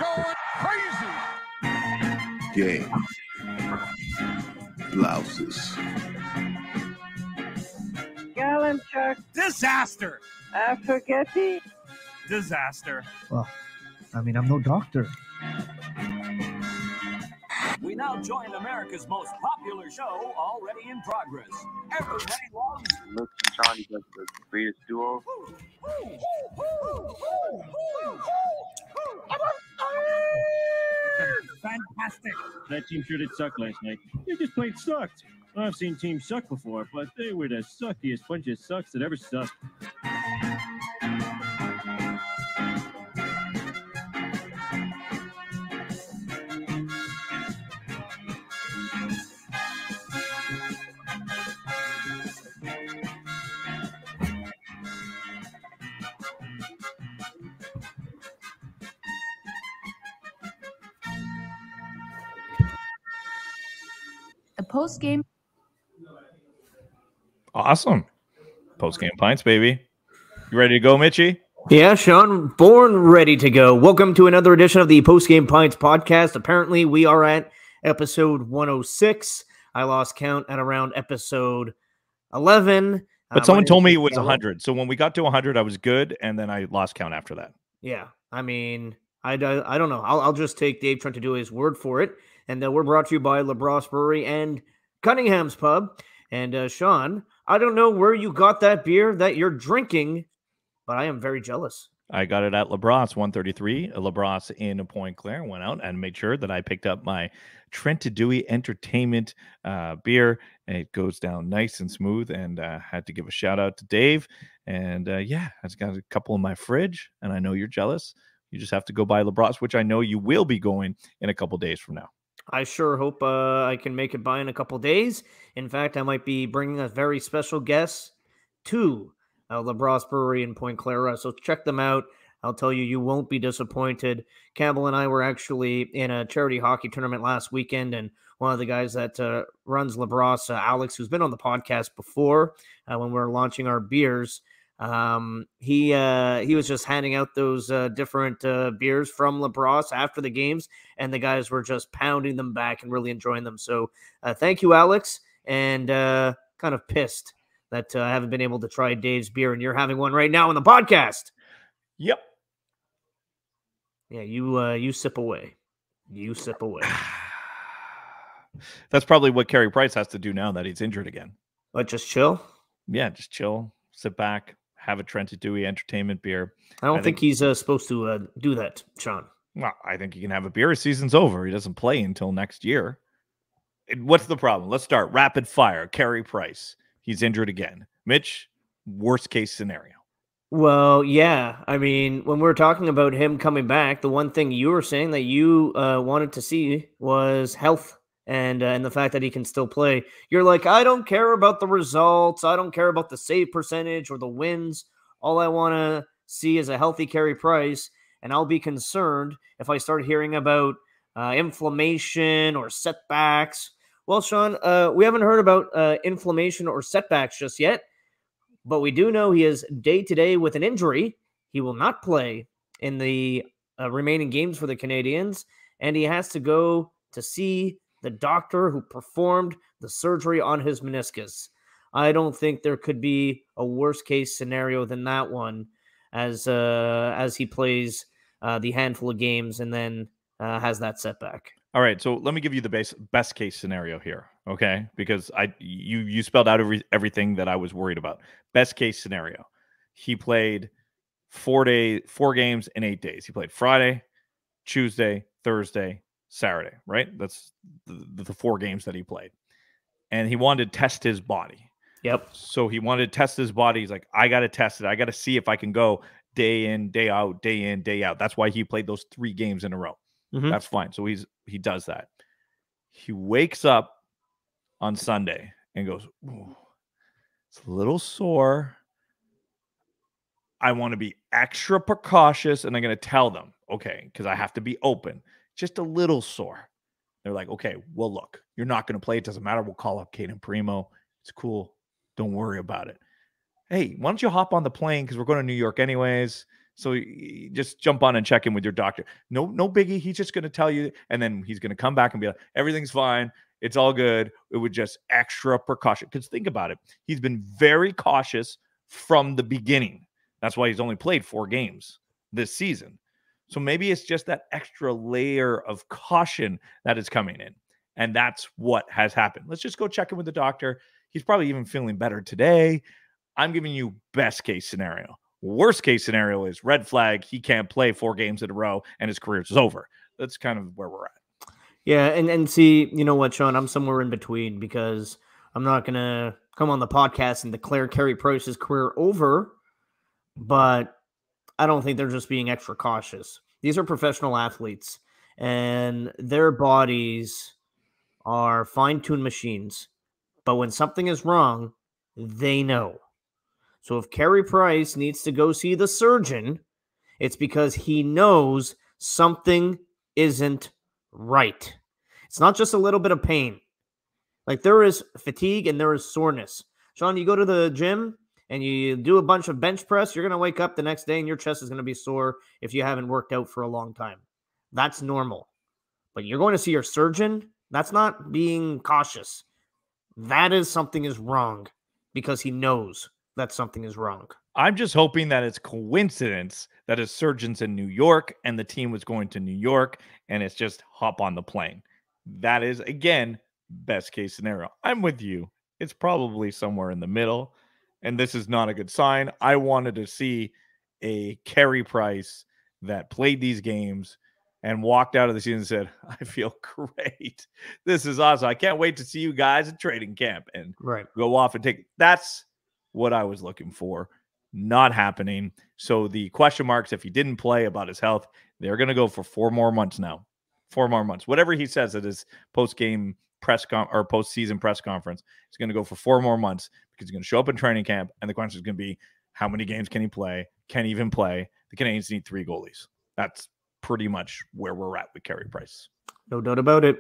going crazy. Game. Blouses. Gallon chuck. Disaster. Spaghetti. Disaster. Well, I mean, I'm no doctor. We now join America's most popular show, already in progress. Everybody loves Luke and Sean, you guys are the greatest duo. Fantastic. That team sure did suck last night. They just plain sucked. I've seen teams suck before, but they were the suckiest bunch of sucks that ever sucked. The post-game. Awesome. Post-game pints, baby. You ready to go, Mitchie? Yeah, Sean, born ready to go. Welcome to another edition of the Post-Game Pints podcast. Apparently, we are at episode 106. I lost count at around episode 11. But someone told me it was 100. So when we got to 100, I was good, and then I lost count after that. Yeah, I mean, I don't know. I'll just take Dave trying to do his word for it. And we're brought to you by LaBrosse Brewery and Cunningham's Pub. And Sean, I don't know where you got that beer that you're drinking, but I am very jealous. I got it at LaBrosse 133. LaBrosse in Point Claire. Went out and made sure that I picked up my Trent to Dewey Entertainment beer. And it goes down nice and smooth. And had to give a shout out to Dave. And yeah, I've got a couple in my fridge. And I know you're jealous. You just have to go buy LaBrosse, which I know you will be going in a couple days from now. I sure hope I can make it by in a couple days. In fact, I might be bringing a very special guest to LaBrosse Brewery in Point Clara. So check them out. I'll tell you, you won't be disappointed. Campbell and I were actually in a charity hockey tournament last weekend, and one of the guys that runs LaBrosse, Alex, who's been on the podcast before when we were launching our beers, he was just handing out those different beers from LaBrosse after the games, and the guys were just pounding them back and really enjoying them. So thank you, Alex, and kind of pissed that I haven't been able to try Dave's beer, and you're having one right now on the podcast. Yep. Yeah, you sip away. You sip away. That's probably what Carey Price has to do now that he's injured again. But just chill? Yeah, just chill, sit back. Have a Trent to Dewey Entertainment beer. I don't think he's supposed to do that, Sean. Well, I think he can have a beer. His season's over. He doesn't play until next year. What's the problem? Let's start. Rapid fire. Carey Price. He's injured again. Mitch, worst case scenario. Well, yeah. I mean, when we were talking about him coming back, the one thing you were saying that you wanted to see was health and the fact that he can still play. You're like, I don't care about the results. I don't care about the save percentage or the wins. All I want to see is a healthy Carey Price, and I'll be concerned if I start hearing about inflammation or setbacks. Well, Sean, we haven't heard about inflammation or setbacks just yet, but we do know he is day-to-day with an injury. He will not play in the remaining games for the Canadians, and he has to go to see the doctor who performed the surgery on his meniscus. I don't think there could be a worst case scenario than that one as he plays the handful of games and then has that setback. All right, so let me give you the best case scenario here, okay? Because you spelled out everything that I was worried about. Best case scenario. He played 4 games in 8 days. He played Friday, Tuesday, Thursday, Saturday, right? That's the 4 games that he played. And he wanted to test his body. Yep. So he wanted to test his body. He's like, I got to test it. I got to see if I can go day in, day out, day in, day out. That's why he played those 3 games in a row. Mm-hmm. That's fine. So he does that. He wakes up on Sunday and goes, ooh, it's a little sore. I want to be extra precautious, and I'm going to tell them, okay, because I have to be open. Just a little sore. They're like, okay, well, look, you're not going to play. It doesn't matter. We'll call up Caden Primo. It's cool. Don't worry about it. Hey, why don't you hop on the plane because we're going to New York anyways. So just jump on and check in with your doctor. No biggie. He's just going to tell you, and then he's going to come back and be like, everything's fine. It's all good. It was just extra precaution. Because think about it. He's been very cautious from the beginning. That's why he's only played 4 games this season. So maybe it's just that extra layer of caution that is coming in. And that's what has happened. Let's just go check in with the doctor. He's probably even feeling better today. I'm giving you best case scenario. Worst case scenario is red flag. He can't play 4 games in a row and his career is over. That's kind of where we're at. Yeah, and see, you know what, Sean? I'm somewhere in between because I'm not going to come on the podcast and declare Carey Price's career over, but I don't think they're just being extra cautious. These are professional athletes, and their bodies are fine-tuned machines. But when something is wrong, they know. So if Carey Price needs to go see the surgeon, it's because he knows something isn't right. It's not just a little bit of pain. Like, there is fatigue and there is soreness. Sean, you go to the gym and you do a bunch of bench press, you're going to wake up the next day and your chest is going to be sore if you haven't worked out for a long time. That's normal. But you're going to see your surgeon, that's not being cautious. That is something is wrong because he knows that something is wrong. I'm just hoping that it's coincidence that his surgeon's in New York and the team was going to New York and it's just hop on the plane. That is, again, best case scenario. I'm with you. It's probably somewhere in the middle, and this is not a good sign. I wanted to see a Carey Price that played these games and walked out of the season and said, I feel great. This is awesome. I can't wait to see you guys at training camp and go off and take. That's what I was looking for. Not happening. So the question marks, if he didn't play, about his health, they're going to go for 4 more months now. 4 more months. Whatever he says at his post-game press or postseason press conference, he's going to go for 4 more months because he's going to show up in training camp, and the question is going to be, how many games can he play? Can he even play? The Canadians need 3 goalies. That's pretty much where we're at with Carey Price. No doubt about it.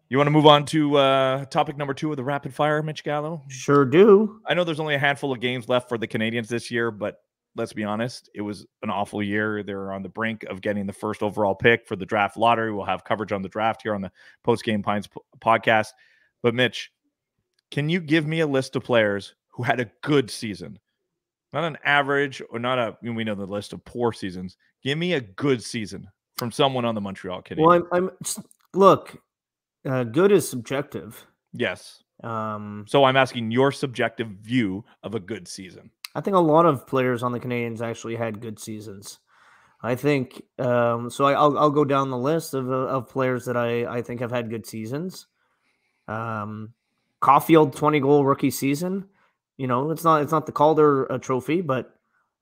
You want to move on to topic number 2 of the rapid fire, Mitch Gallo? Sure do. I know there's only a handful of games left for the Canadians this year, but let's be honest, it was an awful year. They're on the brink of getting the first overall pick for the draft lottery. We'll have coverage on the draft here on the Post Game Pines podcast. But Mitch, can you give me a list of players who had a good season? Not an average or not a, we know the list of poor seasons. Give me a good season from someone on the Montreal Canadiens. Well, look, good is subjective. Yes. So I'm asking your subjective view of a good season. I think a lot of players on the Canadiens actually had good seasons. I think so. I'll go down the list of players that I think have had good seasons. Caulfield, 20-goal rookie season. You know, it's not the Calder trophy, but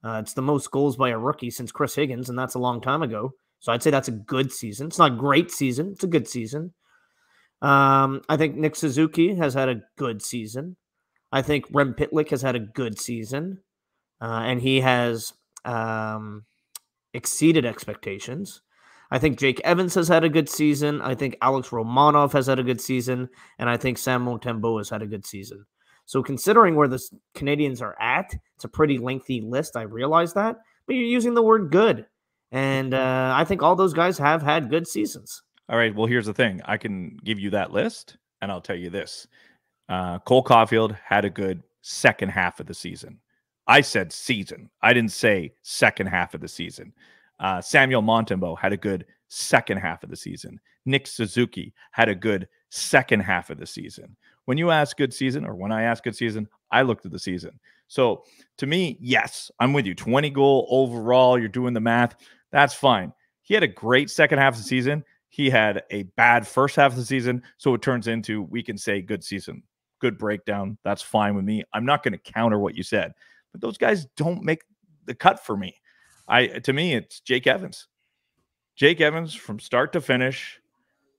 it's the most goals by a rookie since Chris Higgins, and that's a long time ago. So I'd say that's a good season. It's not a great season. It's a good season. I think Nick Suzuki has had a good season. I think Rem Pitlick has had a good season, and he has exceeded expectations. I think Jake Evans has had a good season. I think Alex Romanov has had a good season, and I think Sam Montembeault has had a good season. So considering where the Canadians are at, it's a pretty lengthy list. I realize that, but you're using the word good, and I think all those guys have had good seasons. All right, well, here's the thing. I can give you that list, and I'll tell you this. Cole Caulfield had a good second half of the season. I said season. I didn't say second half of the season. Samuel Montembeault had a good second half of the season. Nick Suzuki had a good second half of the season. When you ask good season, or when I ask good season, I looked at the season. So to me, yes, I'm with you. 20 goal overall, you're doing the math. That's fine. He had a great second half of the season. He had a bad first half of the season. So it turns into, we can say good season, good breakdown. That's fine with me. I'm not going to counter what you said, but those guys don't make the cut for me. To me, it's Jake Evans. Jake Evans, from start to finish,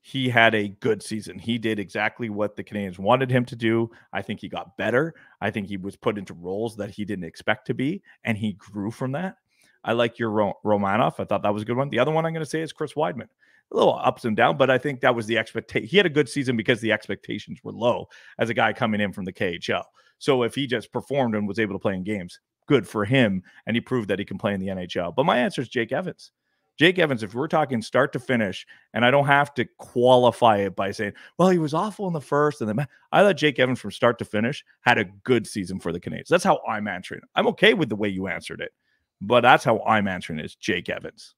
he had a good season. He did exactly what the Canadians wanted him to do. I think he got better. I think he was put into roles that he didn't expect to be, and he grew from that. I like your Romanov. I thought that was a good one. The other one I'm going to say is Chris Weidman. A little ups and downs, but I think that was the expectation. He had a good season because the expectations were low as a guy coming in from the KHL. So if he just performed and was able to play in games, good for him, and he proved that he can play in the NHL. But my answer is Jake Evans. Jake Evans, if we're talking start to finish, and I don't have to qualify it by saying, well, he was awful in the first, and then I thought Jake Evans from start to finish had a good season for the Canadiens. That's how I'm answering it. I'm okay with the way you answered it, but that's how I'm answering it, is Jake Evans.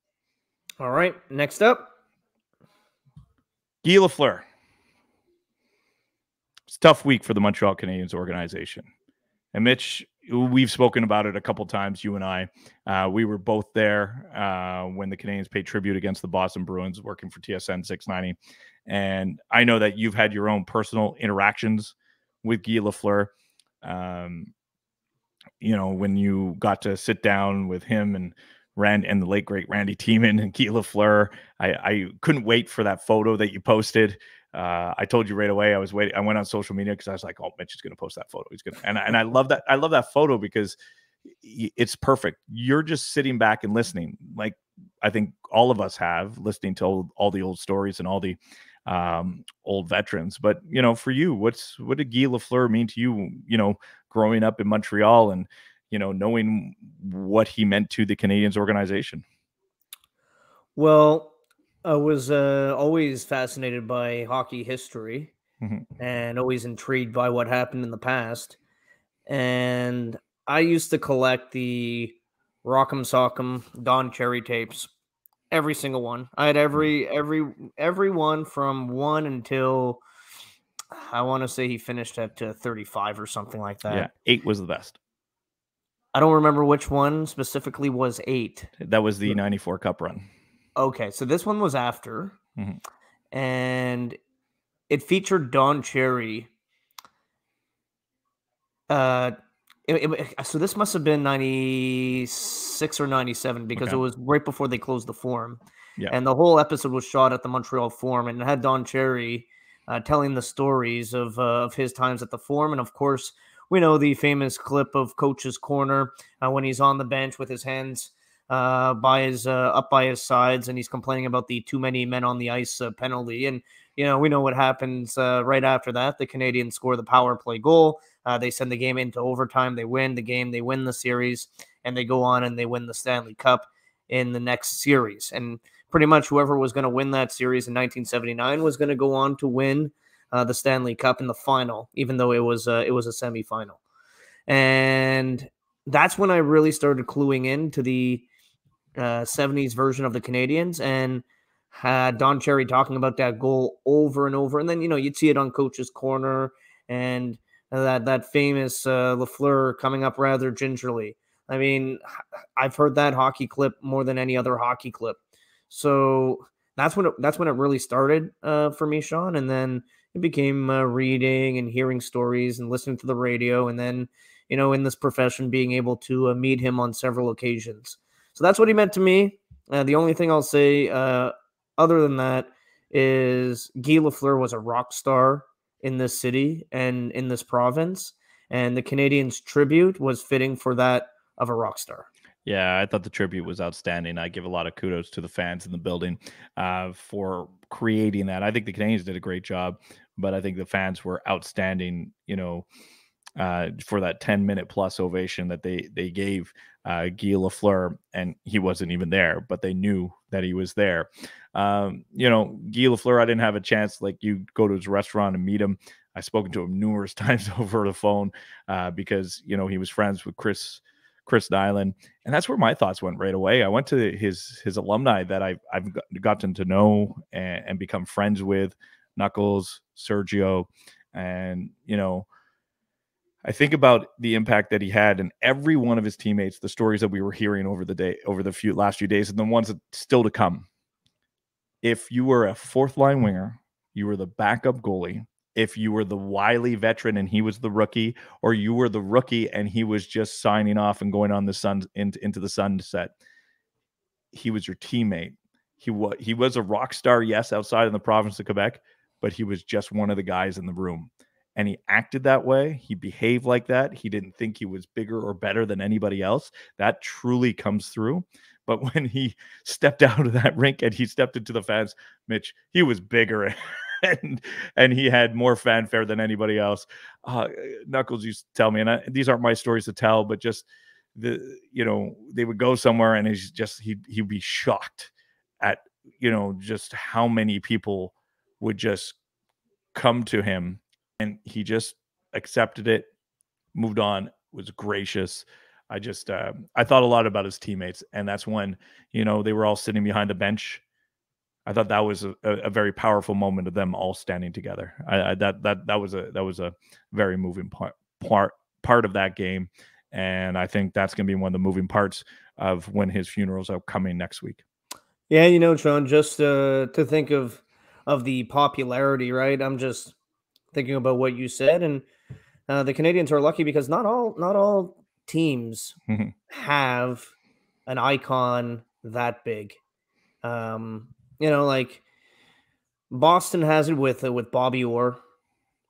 All right, next up. Guy Lafleur. It's a tough week for the Montreal Canadiens organization. And Mitch, we've spoken about it a couple times, you and I. We were both there when the Canadiens paid tribute against the Boston Bruins, working for TSN 690. And I know that you've had your own personal interactions with Guy Lafleur. When you got to sit down with him and the late great Randy Tiemann and Guy Lafleur, I couldn't wait for that photo that you posted. I told you right away. I was waiting. I went on social media because I was like, "Oh, Mitch is going to post that photo. He's going to," and I love that. I love that photo because it's perfect. You're just sitting back and listening, like I think all of us have, listening to all the old stories and all the old veterans. But for you, what did Guy Lafleur mean to you? Growing up in Montreal and knowing what he meant to the Canadiens organization. Well, I was always fascinated by hockey history and always intrigued by what happened in the past. And I used to collect the Rock'em Sock'em Don Cherry tapes, every single one. I had every one from 1 until I want to say he finished at 35 or something like that. Yeah, 8 was the best. I don't remember which one specifically was 8. That was the 94 Cup run. Okay, so this one was after, and it featured Don Cherry. So this must have been 96 or 97 because it was right before they closed the Forum. Yeah. And the whole episode was shot at the Montreal Forum, and it had Don Cherry telling the stories of his times at the Forum. And of course, we know the famous clip of Coach's Corner when he's on the bench with his hands up by his sides, and he's complaining about the too many men on the ice penalty. And we know what happens right after that. The Canadiens score the power play goal. They send the game into overtime. They win the game. They win the series, and they go on and they win the Stanley Cup in the next series. And pretty much whoever was going to win that series in 1979 was going to go on to win the Stanley Cup in the final, even though it was a semifinal. And that's when I really started cluing into the 70s version of the Canadiens, and had Don Cherry talking about that goal over and over. And then, you'd see it on Coach's Corner, and that famous Lafleur coming up rather gingerly. I mean, I've heard that hockey clip more than any other hockey clip. So that's when it really started for me, Sean. And then it became reading and hearing stories and listening to the radio. And then, in this profession, being able to meet him on several occasions. So that's what he meant to me. The only thing I'll say other than that is Guy Lafleur was a rock star in this city and in this province. And the Canadiens' tribute was fitting for that of a rock star. Yeah, I thought the tribute was outstanding. I give a lot of kudos to the fans in the building for creating that. I think the Canadiens did a great job, but I think the fans were outstanding, for that 10-minute plus ovation that they gave Guy Lafleur, and he wasn't even there, but they knew that he was there. Guy Lafleur, I didn't have a chance, like you go to his restaurant and meet him. I've spoken to him numerous times over the phone because, he was friends with Chris Nyland, and that's where my thoughts went right away. I went to his alumni that I've gotten to know and become friends with, Knuckles, Sergio, and, I think about the impact that he had in every one of his teammates, the stories that we were hearing over the last few days, and the ones that still to come. If you were a fourth line winger, you were the backup goalie. If you were the wily veteran and he was the rookie, or you were the rookie and he was just signing off and going on the sun into the sunset, he was your teammate. He was a rock star, yes, outside in the province of Quebec, but he was just one of the guys in the room. And he acted that way. He behaved like that. He didn't think he was bigger or better than anybody else. That truly comes through. But when he stepped out of that rink and he stepped into the fans, Mitch, he was bigger and he had more fanfare than anybody else. Knuckles used to tell me, and these aren't my stories to tell, but just they would go somewhere and he'd be shocked at, just how many people would just come to him, and he just accepted it, moved on, was gracious. I thought a lot about his teammates, and that's when, they were all sitting behind the bench. I thought that was a very powerful moment of them all standing together. That was a very moving part of that game. And I think that's going to be one of the moving parts of when his funeral's upcoming next week. Yeah, Sean, just to think of the popularity, right? I'm just thinking about what you said, and the Canadians are lucky because not all teams have an icon that big. Like Boston has it with Bobby Orr.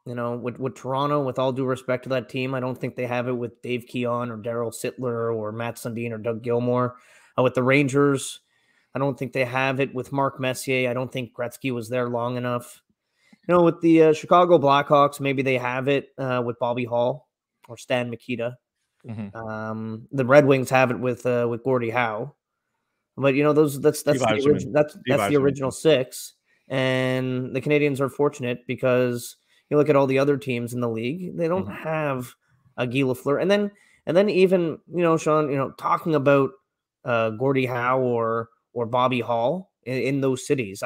With Toronto, with all due respect to that team, I don't think they have it with Dave Keon or Darryl Sittler or Matt Sundin or Doug Gilmour. With the Rangers, I don't think they have it with Mark Messier. I don't think Gretzky was there long enough. With the Chicago Blackhawks, maybe they have it with Bobby Hall or Stan Mikita. The Red Wings have it with Gordie Howe. But that's the original six, and the Canadians are fortunate because you look at all the other teams in the league; they don't have a Guy Lafleur, and then even Sean, talking about Gordie Howe or Bobby Hall in those cities,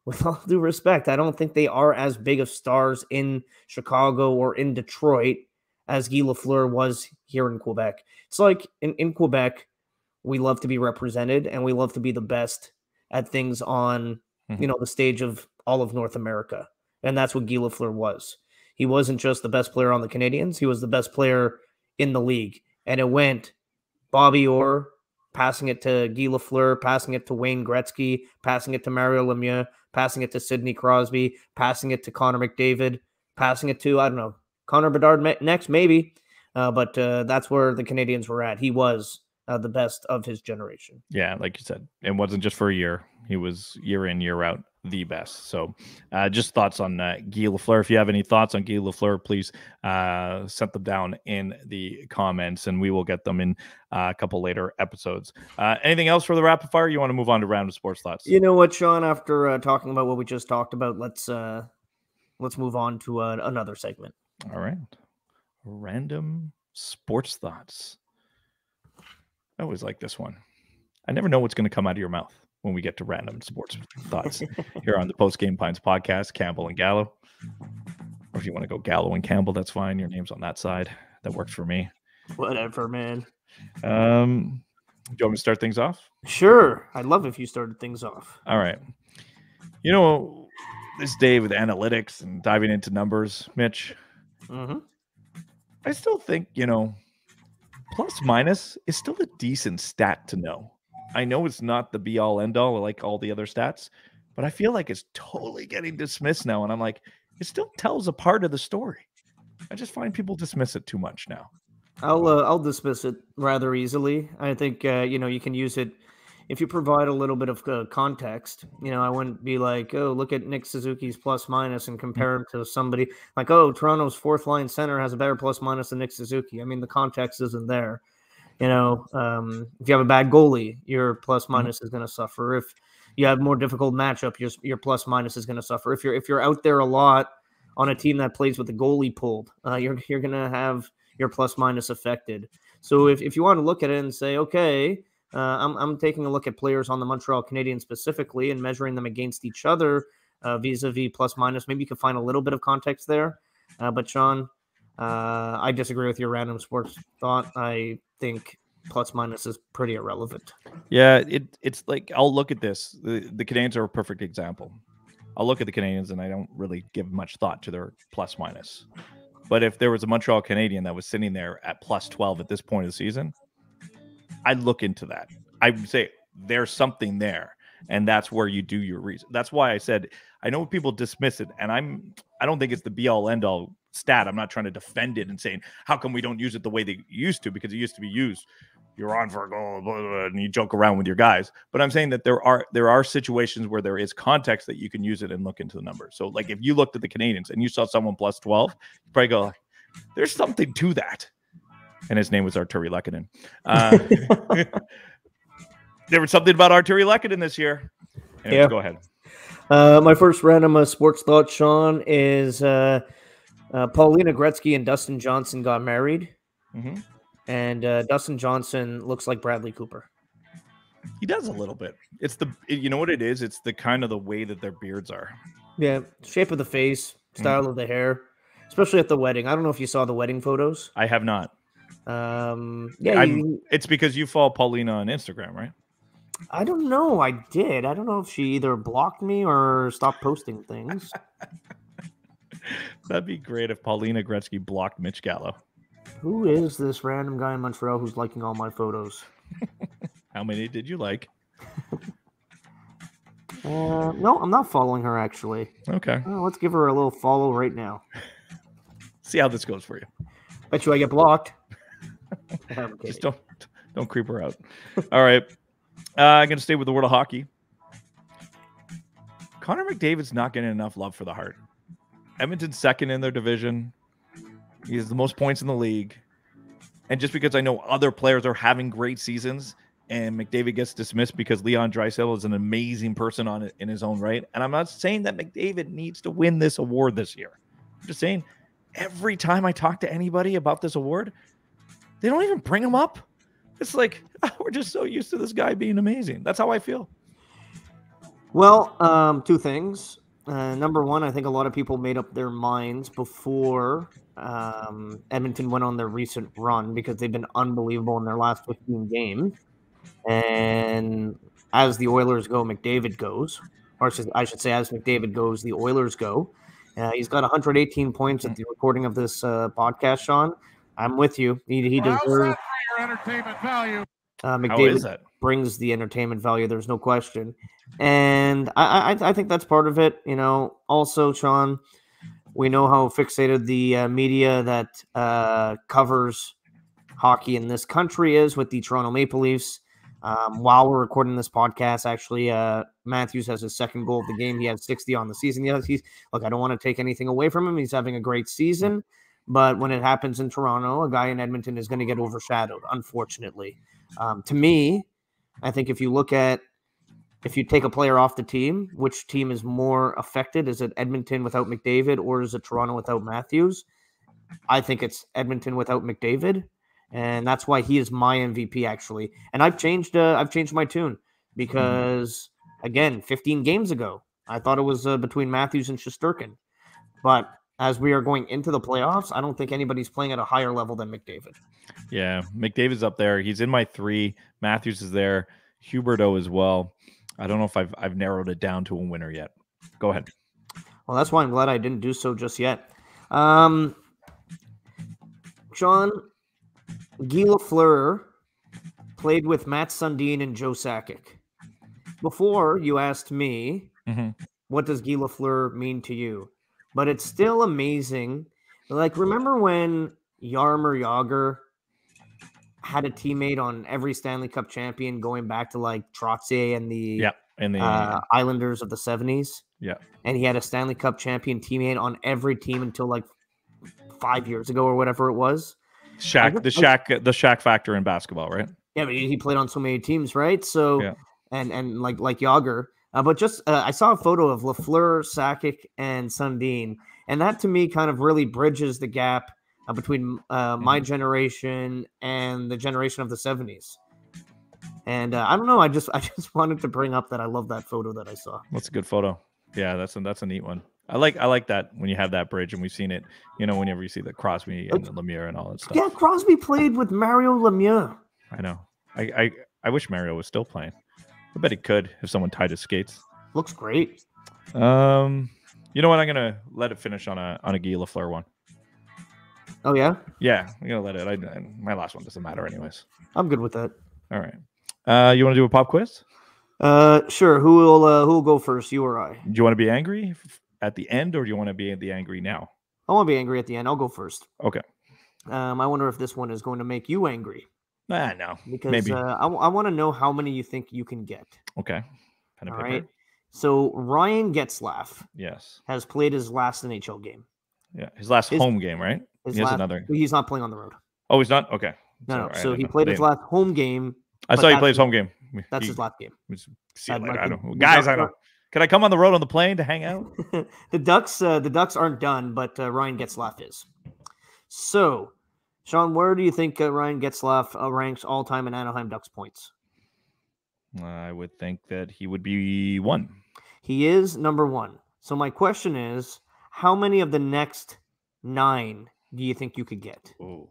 with all due respect, I don't think they are as big of stars in Chicago or in Detroit as Guy Lafleur was here in Quebec. It's like in Quebec, we love to be represented and we love to be the best at things on, the stage of all of North America. And that's what Guy Lafleur was. He wasn't just the best player on the Canadians. He was the best player in the league. And it went Bobby Orr, passing it to Guy Lafleur, passing it to Wayne Gretzky, passing it to Mario Lemieux, passing it to Sidney Crosby, passing it to Connor McDavid, passing it to, I don't know, Connor Bedard next, maybe. But that's where the Canadians were at. He was the best of his generation. Yeah, like you said, it wasn't just for a year. He was year in, year out, the best. So just thoughts on Guy Lafleur. If you have any thoughts on Guy Lafleur, please set them down in the comments, and we will get them in a couple later episodes. Anything else for the rapid fire? You want to move on to random sports thoughts? You know what, Sean? After talking about what we just talked about, let's move on to another segment. All right. Random sports thoughts. I always like this one. I never know what's going to come out of your mouth when we get to random sports thoughts here on the Post Game Pines podcast, Campbell and Gallo. Or if you want to go Gallo and Campbell, that's fine. Your name's on that side. That works for me. Whatever, man. Do you want me to start things off? Sure. I'd love if you started things off. All right. This day with analytics and diving into numbers, Mitch, I still think, plus minus is still a decent stat to know. I know it's not the be all end all like all the other stats, but I feel like it's totally getting dismissed now. And I'm like, it still tells a part of the story. I just find people dismiss it too much now. I'll dismiss it rather easily. I think, you can use it if you provide a little bit of context. I wouldn't be like, oh, look at Nick Suzuki's plus minus and compare him to somebody like, oh, Toronto's fourth line center has a better plus minus than Nick Suzuki. I mean, the context isn't there. If you have a bad goalie, your plus minus is going to suffer. If you have more difficult matchup, your plus minus is going to suffer. If you're out there a lot on a team that plays with the goalie pulled, you're going to have your plus minus affected. So if you want to look at it and say, okay, I'm taking a look at players on the Montreal Canadiens specifically and measuring them against each other vis-a-vis plus minus, maybe you can find a little bit of context there. But Sean, I disagree with your random sports thought. I think plus minus is pretty irrelevant. Yeah, it's like, I'll look at this. The Canadiens are a perfect example. I'll look at the Canadiens and I don't really give much thought to their plus minus. But if there was a Montreal Canadien that was sitting there at plus 12 at this point of the season, I'd look into that. I would say there's something there, and that's where you do your reason. That's why I said, I know people dismiss it, and I don't think it's the be all end all stat. I'm not trying to defend it and saying, how come we don't use it the way they used to? Because it used to be used. You're on for a goal, blah, blah, blah, and you joke around with your guys. But I'm saying that there are situations where there is context that you can use it and look into the numbers. So, like, if you looked at the Canadiens and you saw someone plus 12, you probably go, there's something to that. And his name was Arturi Lehkonen. There was something about Arturi Lehkonen this year. Anyways, go ahead. My first random sports thought, Sean, is Paulina Gretzky and Dustin Johnson got married. Mm-hmm. And Dustin Johnson looks like Bradley Cooper. He does a little bit. You know what it is? It's the kind of the way that their beards are. Yeah, shape of the face, style of the hair, especially at the wedding. I don't know if you saw the wedding photos. I have not. It's because you follow Paulina on Instagram, right? I don't know. I did. I don't know if she either blocked me or stopped posting things. That'd be great if Paulina Gretzky blocked Mitch Gallo. Who is this random guy in Montreal who's liking all my photos? How many did you like? No, I'm not following her, actually. Okay. Let's give her a little follow right now. See how this goes for you. Bet you I get blocked. Just don't creep her out. All right. I'm going to stay with the world of hockey. Connor McDavid's not getting enough love for the Heart. Edmonton's second in their division. He has the most points in the league. And just because I know other players are having great seasons and McDavid gets dismissed because Leon Draisaitl is an amazing person on it in his own right. And I'm not saying that McDavid needs to win this award this year. I'm just saying every time I talk to anybody about this award, they don't even bring him up. It's like, we're just so used to this guy being amazing. That's how I feel. Well, two things. Number one, I think a lot of people made up their minds before Edmonton went on their recent run because they've been unbelievable in their last 15 games. And as the Oilers go, McDavid goes. Or I should say, as McDavid goes, the Oilers go. He's got 118 points at the recording of this podcast, Sean. I'm with you. He deserves entertainment value. McDavid brings the entertainment value. There's no question. And I think that's part of it. You know, also, Sean, we know how fixated the media that covers hockey in this country is with the Toronto Maple Leafs. While we're recording this podcast, actually, Matthews has his second goal of the game. He had 60 on the season. Look, I don't want to take anything away from him. He's having a great season. But when it happens in Toronto, a guy in Edmonton is going to get overshadowed, unfortunately. To me, I think if you take a player off the team, which team is more affected? Is it Edmonton without McDavid or is it Toronto without Matthews? I think it's Edmonton without McDavid. And that's why he is my MVP, actually. And I've changed my tune because, again, 15 games ago, I thought it was between Matthews and Shesterkin. But as we are going into the playoffs, I don't think anybody's playing at a higher level than McDavid. Yeah, McDavid's up there. He's in my 3. Matthews is there. Huberdeau as well. I don't know if I've narrowed it down to a winner yet. Go ahead. Well, that's why I'm glad I didn't do so just yet. Sean, Guy Lafleur played with Matt Sundin and Joe Sakic. Before, you asked me, what does Guy Lafleur mean to you? But it's still amazing. Like, remember when Jaromir Jagr had a teammate on every Stanley Cup champion going back to, like, Trottier and the Islanders of the 70s? Yeah. And he had a Stanley Cup champion teammate on every team until, like, 5 years ago or whatever it was. The Shaq factor in basketball, right? Yeah, but he played on so many teams, right? So, yeah. and like Jagr. But just I saw a photo of Lafleur, Sakic, and Sundin, and that to me kind of really bridges the gap between my generation and the generation of the 70s. And I don't know, I just wanted to bring up that I love that photo that I saw. That's a good photo. Yeah, that's a neat one. I like that when you have that bridge, and we've seen it. You know, whenever you see the Crosby and the Lemieux and all that stuff. Yeah, Crosby played with Mario Lemieux. I know. I wish Mario was still playing. I bet he could if someone tied his skates. Looks great. You know what? I'm gonna let it finish on a Guy Lafleur one. Oh yeah. Yeah, I'm gonna let it. My last one doesn't matter anyways. I'm good with that. All right. You want to do a pop quiz? Sure. Who will go first? You or I? Do you want to be angry at the end, or do you want to be the angry now? I want to be angry at the end. I'll go first. Okay. I wonder if this one is going to make you angry. No. Because maybe. I want to know how many you think you can get. Okay. All right. So Ryan Getzlaf, yes, has played his last NHL game. Yeah, his last home game, right? He's not playing on the road. Oh, he's not? Okay. No, Sorry, I so didn't he know. played his last home game. I but saw he that's played his home game. That's He- his last game. See you I'd later. like I the- don't, the guys, Ducks I know. Can I come on the road on the plane to hang out? The Ducks aren't done, but Ryan Getzlaf is. So, Sean, where do you think Ryan Getzlaf ranks all time in Anaheim Ducks points? I would think that he would be 1. He is number 1. So my question is, how many of the next 9 do you think you could get? Oh,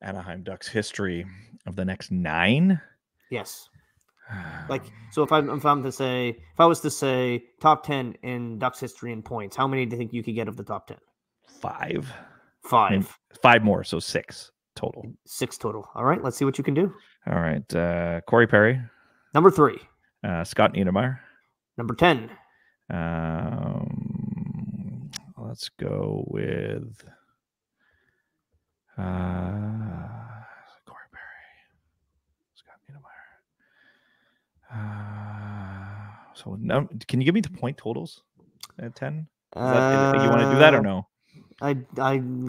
Anaheim Ducks history of the next 9. Yes. Like, so if I was to say top 10 in Ducks history in points, how many do you think you could get of the top 10? 5. 5. 5 more, so 6 total. 6 total. All right, let's see what you can do. All right, Corey Perry, Number 3. Scott Niedermayer. Number 10. Let's go with Corey Perry, Scott Niedermayer. So now, can you give me the point totals at 10? You want to do that or no? I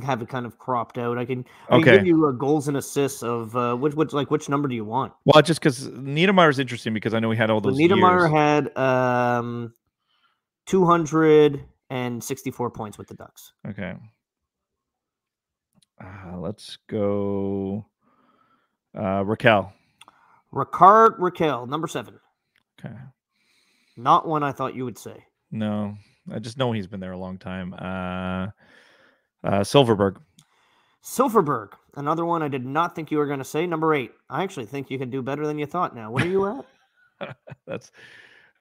have it kind of cropped out. I can Okay. give you goals and assists of which number do you want? Well, just because Niedermayer is interesting because I know he had all So those Niedermayer years. had 264 points with the Ducks. Okay. Let's go Raquel. Raquel, number 7. Okay. Not one I thought you would say. No, I just know he's been there a long time. Silverberg. Silverberg, another one I did not think you were going to say. Number 8. I actually think you can do better than you thought now. What are you at? That's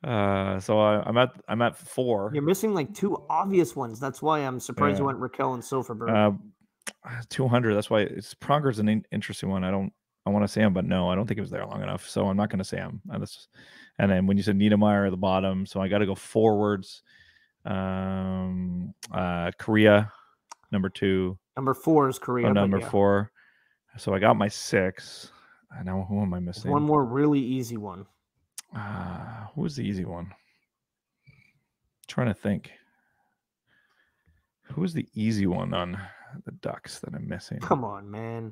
so I'm at 4. You're missing like 2 obvious ones. That's why I'm surprised you went Raquel and Silverberg. 200. That's why Pronger's an interesting one. I want to say him, but no, I don't think he was there long enough. So I'm not going to say him. And then when you said Niedermayer at the bottom, so I got to go forwards. Korea, number 2. Number 4 is Korea. Number 4. So I got my 6. I know who am I missing? One more really easy one. Who was the easy one? Trying to think. Who was the easy one on the Ducks that I'm missing? Come on, man.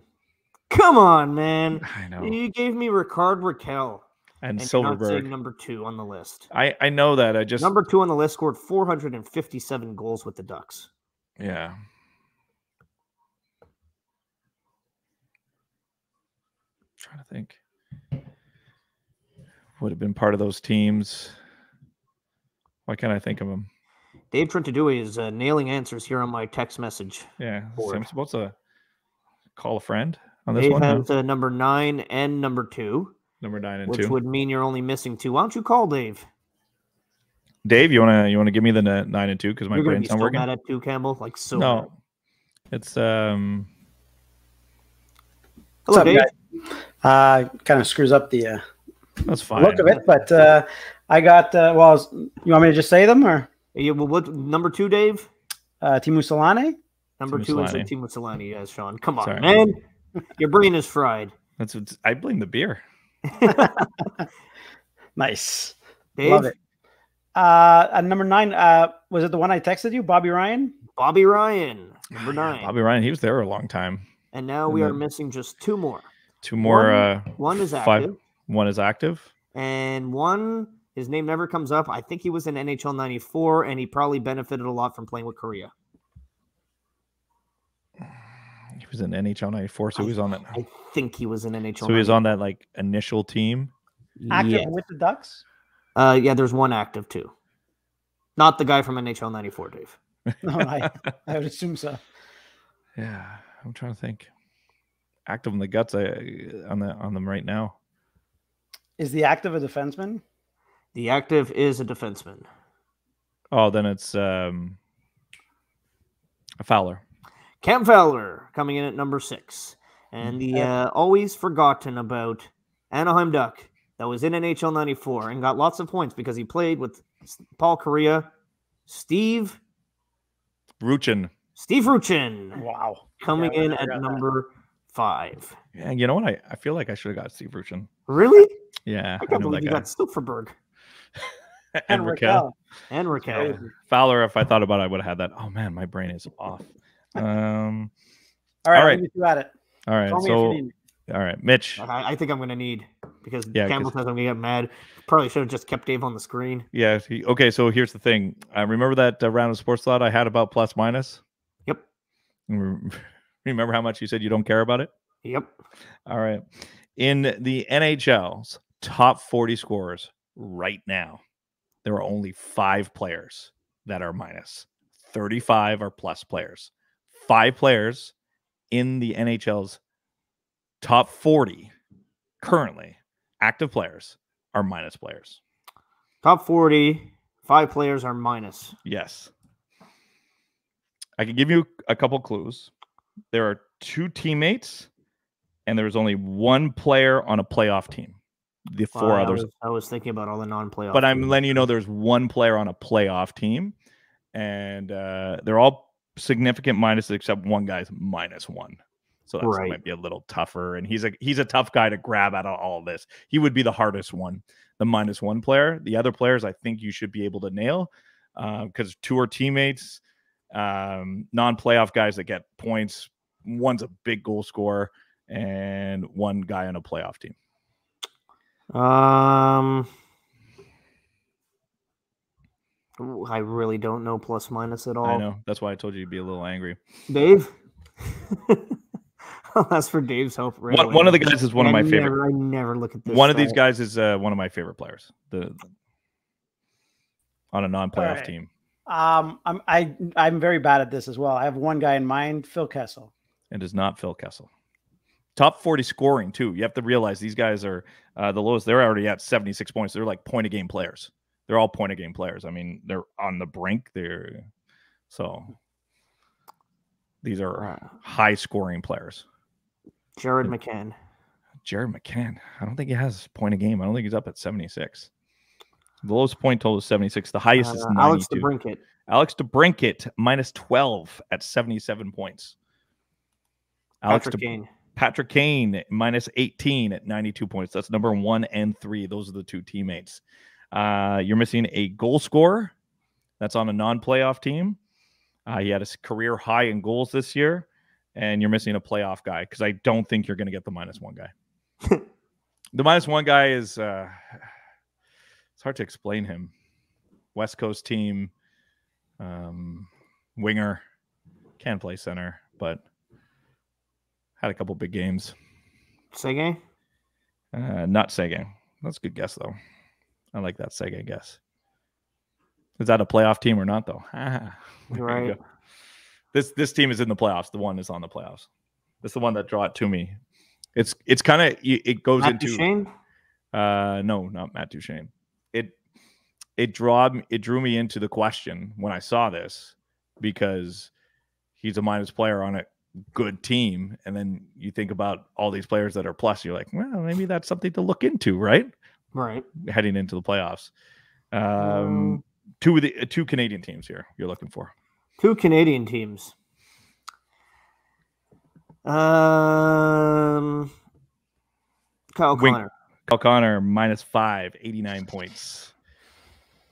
Come on, man. I know. You gave me Raquel. And you're not Silverberg. saying number 2 on the list. I know that. I just Number 2 on the list scored 457 goals with the Ducks. Yeah. Trying to think. Would have been part of those teams. Why can't I think of him? Dave Trentadue is nailing answers here on my text message. Yeah. board. I'm supposed to call a friend on this Dave one. has No? number 9 and number 2, Number 9 and which 2. would mean you're only missing 2. Why don't you call Dave? Dave, you wanna give me the 9 and 2 because my You're going to brain's be not so working. mad at 2, Campbell. Like so No, mad. it's Hello, What's up, Dave. guys? Kind of screws up the that's fine. look of it, but I got. You want me to just say them or Yeah, well, what number 2, Dave? Timu Solane? Number Timo 2 is Solani. Timo Solani. Yes, Sean. Come on, Sorry. man. Your brain is fried. I blame the beer. Nice, Dave? love it. Number 9, was it the one I texted you, Bobby Ryan? Bobby Ryan, number 9. Bobby Ryan, he was there a long time. And now And we are then- missing just 2 more. 2 more. One is 5. active, 1 is active. and one, his name never comes up. I think he was in NHL 94, and he probably benefited a lot from playing with Korea. He was in NHL 94, so he was on that. I think he was in NHL. So he was on that like initial team. Active Yes. with the Ducks? Yeah, there's one active too. Not the guy from NHL 94, Dave. No, I would assume so. Yeah, I'm trying to think. Active in the guts on them right now. Is the active a defenseman? The active is a defenseman. Oh, then it's a Fowler. Cam Fowler coming in at number 6. And the always forgotten about Anaheim Duck that was in NHL 94 and got lots of points because he played with Paul Kariya, Steve Ruchin. Wow. coming Yeah, in I at forgot that. number 5. Yeah, you know what? I feel like I should have got Steve Ruchin. Really? Yeah, I can't know believe you that got Silverberg guy. and Raquel. Raquel. and Raquel. Yeah. Fowler, if I thought about it, I would have had that. Oh man, my brain is off. All right, All I'll right. leave you at it. All right. Call me if you need me. All right, Mitch. I think I'm going to need because Yeah, Campbell says I'm going to get mad. Probably should have just kept Dave on the screen. Yeah. Okay. So here's the thing. Remember that round of sports thought I had about plus minus? Yep. Remember how much you said you don't care about it? Yep. All right. In the NHL's top 40 scorers right now, there are only 5 players that are minus. 35 are plus players. 5 players in the NHL's top 40 currently active players are minus players. Top 40, 5 players are minus. Yes. I can give you a couple clues. There are 2 teammates, and there's only 1 player on a playoff team. The 4 others. I was thinking about all the non-playoff. But I'm letting you know there's 1 player on a playoff team, and they're all significant minuses except one guy's -1. So that might be a little tougher. And he's a tough guy to grab out of all of this. He would be the hardest one, the -1 player. The other players I think you should be able to nail because 2 are teammates, non-playoff guys that get points. One's a big goal scorer, and 1 guy on a playoff team. I really don't know plus minus at all. I know. That's why I told you to be a little angry. Dave? I'll ask for Dave's help. Right one of the guys is one of my favorite. I never look at this. One of these guys is one of my favorite players. On a non-playoff team. I'm very bad at this as well. I have one guy in mind, Phil Kessel. It is not Phil Kessel. Top 40 scoring too. You have to realize these guys are the lowest. They're already at 76 points. They're like point a game players. They're all point a game players. I mean, they're on the brink. These are high scoring players. Jared McCann. I don't think he has point a game. I don't think he's up at 76. The lowest point total is 76. The highest is 92. Alex DeBrincat. Alex DeBrincat -12 at 77 points. Patrick Kane -18 at 92 points. That's number 1 and 3. Those are the 2 teammates. You're missing a goal scorer. That's on a non-playoff team. He had a career high in goals this year, and you're missing a playoff guy because I don't think you're going to get the -1 guy. The -1 guy is it's hard to explain him. West Coast team, winger, can play center, but had a couple big games. Seguin? Not Seguin. That's a good guess though. I like that Seguin guess. Is that a playoff team or not, though? Right. This team is in the playoffs. The one is on the playoffs. That's the one that drew it to me. It's kind of it goes Matt into. Duchene? No, not Matt Duchene. It drew me into the question when I saw this because he's a minus player on a good team, and then you think about all these players that are plus. You're like, well, maybe that's something to look into, right? Right. Heading into the playoffs. 2 Canadian teams here you're looking for. 2 Canadian teams. Kyle Connor. Kyle Connor -5, 89 points.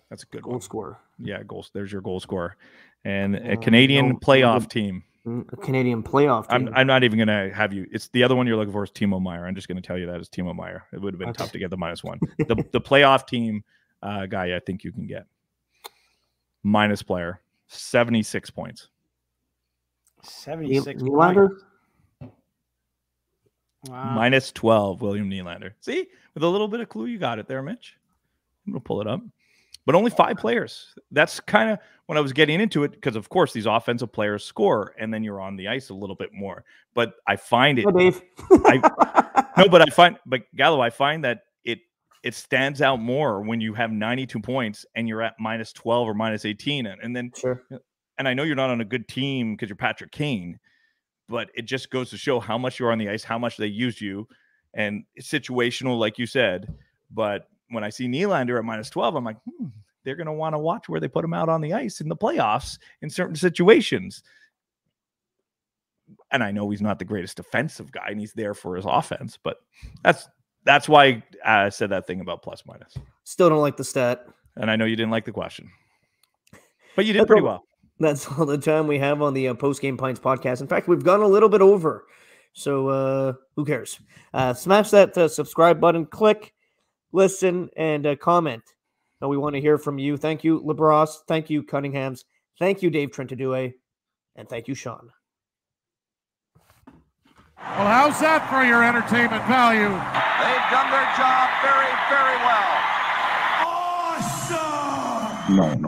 That's a good goal scorer. Yeah, goals. There's your goal scorer. And a Canadian playoff team. A Canadian playoff team. I'm not even going to have you. It's the other one you're looking for is Timo Meier. I'm just going to tell you that is Timo Meier. It would have been tough to get the -1. The playoff team guy I think you can get. Minus player, 76 points. 76 Nylander? Wow. -12, William Nylander. See? With a little bit of clue, you got it there, Mitch. I'm going to pull it up. But only 5 players. That's kind of when I was getting into it because, of course, these offensive players score, and then you're on the ice a little bit more. But I find it. Oh, Dave. But Gallo, I find that it stands out more when you have 92 points and you're at -12 or -18, and then. Sure. And I know you're not on a good team because you're Patrick Kane, but it just goes to show how much you're on the ice, how much they use you, and it's situational, like you said. But when I see Nylander at -12, I'm like, they're going to want to watch where they put him out on the ice in the playoffs in certain situations. And I know he's not the greatest defensive guy, and he's there for his offense, but that's why I said that thing about plus minus. Still don't like the stat. And I know you didn't like the question, but you did pretty well. That's all the time we have on the Post Game Pints podcast. In fact, we've gone a little bit over. So who cares? Smash that subscribe button, click, listen, and comment. Now we want to hear from you. Thank you, LeBros. Thank you, Cunninghams. Thank you, Dave Trentadue. And thank you, Sean. Well, how's that for your entertainment value? They've done their job very, very well. None.